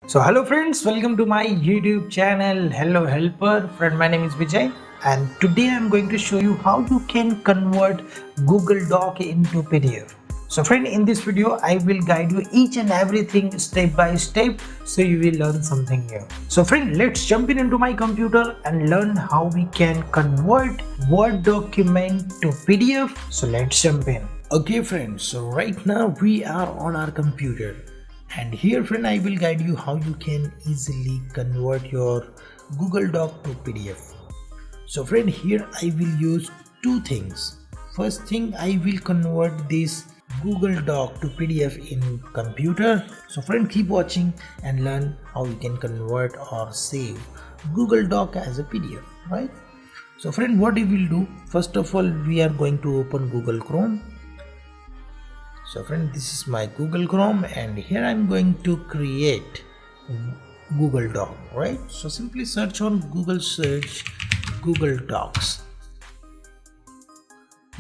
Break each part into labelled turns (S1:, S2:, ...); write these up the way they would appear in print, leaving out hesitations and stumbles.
S1: So hello friends, welcome to my YouTube channel. Hello helper, friend, my name is Vijay and today I'm going to show you how you can convert Google Doc into PDF. So friend, in this video I will guide you each and everything step by step so you will learn something new. So friend, let's jump into my computer and learn how we can convert Word document to PDF. So let's jump in. Okay friends, so right now we are on our computer. And here friend, I will guide you how you can easily convert your Google Doc to PDF. So friend, here I will use two things. First thing, I will convert this Google Doc to PDF in computer. So friend, keep watching and learn how you can convert or save Google Doc as a PDF, right? So friend, what we will do, first of all, we are going to open Google Chrome. So friend, this is my Google Chrome and here I'm going to create Google Doc, right? So simply search on Google search Google Docs.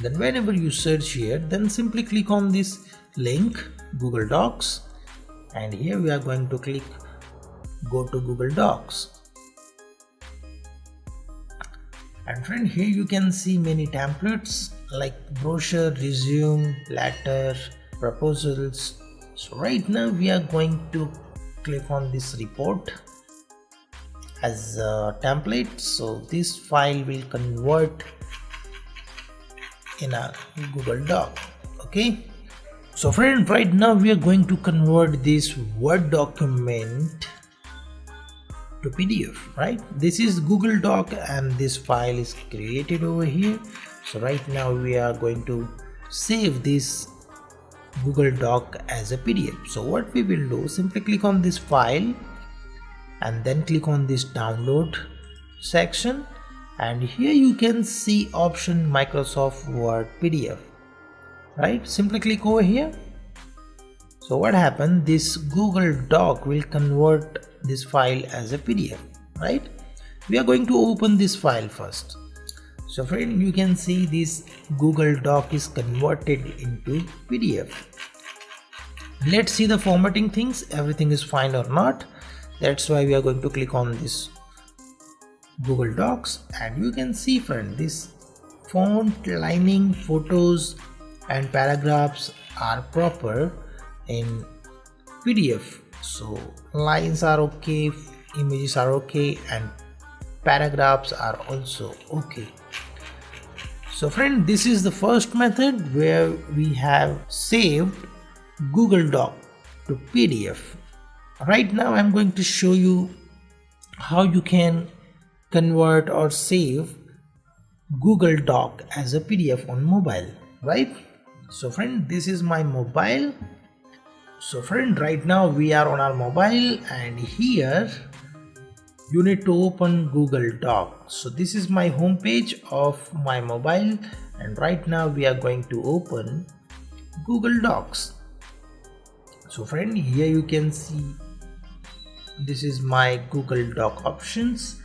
S1: Then whenever you search here, then simply click on this link Google Docs and here we are going to click go to Google Docs. And friend, here you can see many templates like brochure, resume, letter, proposals. So right now we are going to click on this report as a template. So this file will convert in a Google Doc. Okay. So friend, right now we are going to convert this Word document to PDF, right? This is Google Doc and this file is created over here. So right now we are going to save this Google Doc as a PDF. So what we will do, simply click on this file and then click on this download section and here you can see option Microsoft Word PDF, right? Simply click over here. So what happened, this Google Doc will convert this file as a PDF, right? We are going to open this file first. So friend, you can see this Google Doc is converted into PDF. Let's see the formatting things, everything is fine or not. That's why we are going to click on this Google Docs and you can see friend, this font, lining, photos and paragraphs are proper in PDF. So lines are okay, images are okay and paragraphs are also okay. So friend, this is the first method where we have saved Google Doc to PDF. Right now I'm going to show you how you can convert or save Google Doc as a PDF on mobile, right? So friend, this is my mobile. So friend, right now we are on our mobile and here you need to open Google Doc. So this is my home page of my mobile and right now we are going to open Google Docs. So friend, here you can see this is my Google Doc options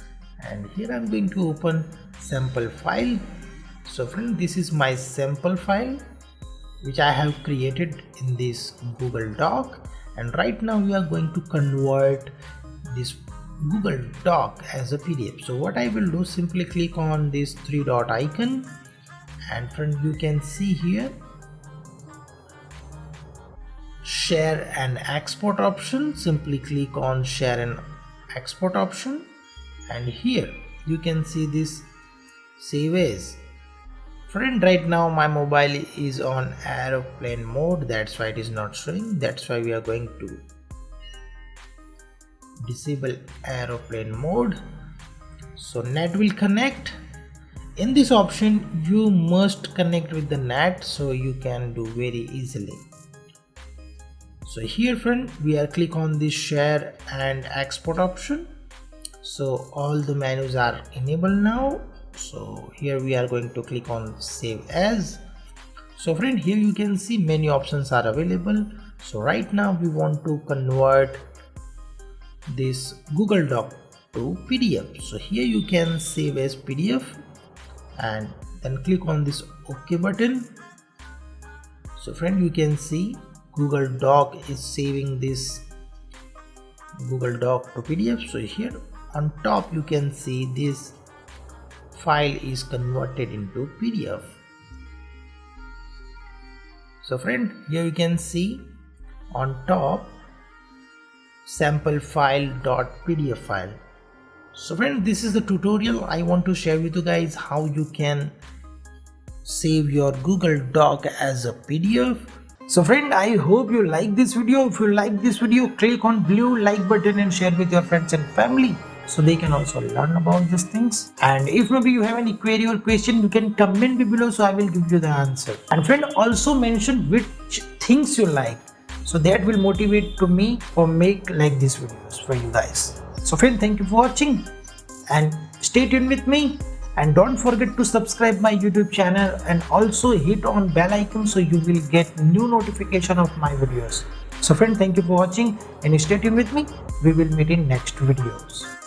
S1: and here I'm going to open sample file. So friend, this is my sample file which I have created in this Google Doc and right now we are going to convert this Google Doc as a PDF. So what I will do, simply click on this three dot icon and friend, you can see here share and export option. Simply click on share and export option and here you can see this save as. Friend, right now my mobile is on aeroplane mode, that's why it is not showing. That's why we are going to disable aeroplane mode. So net will connect. In this option you must connect with the net so you can do very easily. So here friend, we are click on this share and export option. So all the menus are enabled now. So here we are going to click on save as. So friend, here you can see many options are available. So right now we want to convert this Google Doc to PDF. So here you can save as PDF and then click on this OK button. So friend, you can see Google Doc is saving this Google Doc to PDF. So here on top you can see this file is converted into PDF. So friend, here you can see on top sample file.pdf file. So friend, this is the tutorial I want to share with you guys how you can save your Google Doc as a PDF. So friend, I hope you like this video. If you like this video, click on blue like button and share with your friends and family so they can also learn about these things. And if maybe you have any query or question, you can comment below so I will give you the answer. And friend, also mention which things you like, so that will motivate to me or make like these videos for you guys. So friend, thank you for watching and stay tuned with me. And don't forget to subscribe my YouTube channel and also hit on bell icon so you will get new notification of my videos. So friend, thank you for watching and stay tuned with me. We will meet in next videos.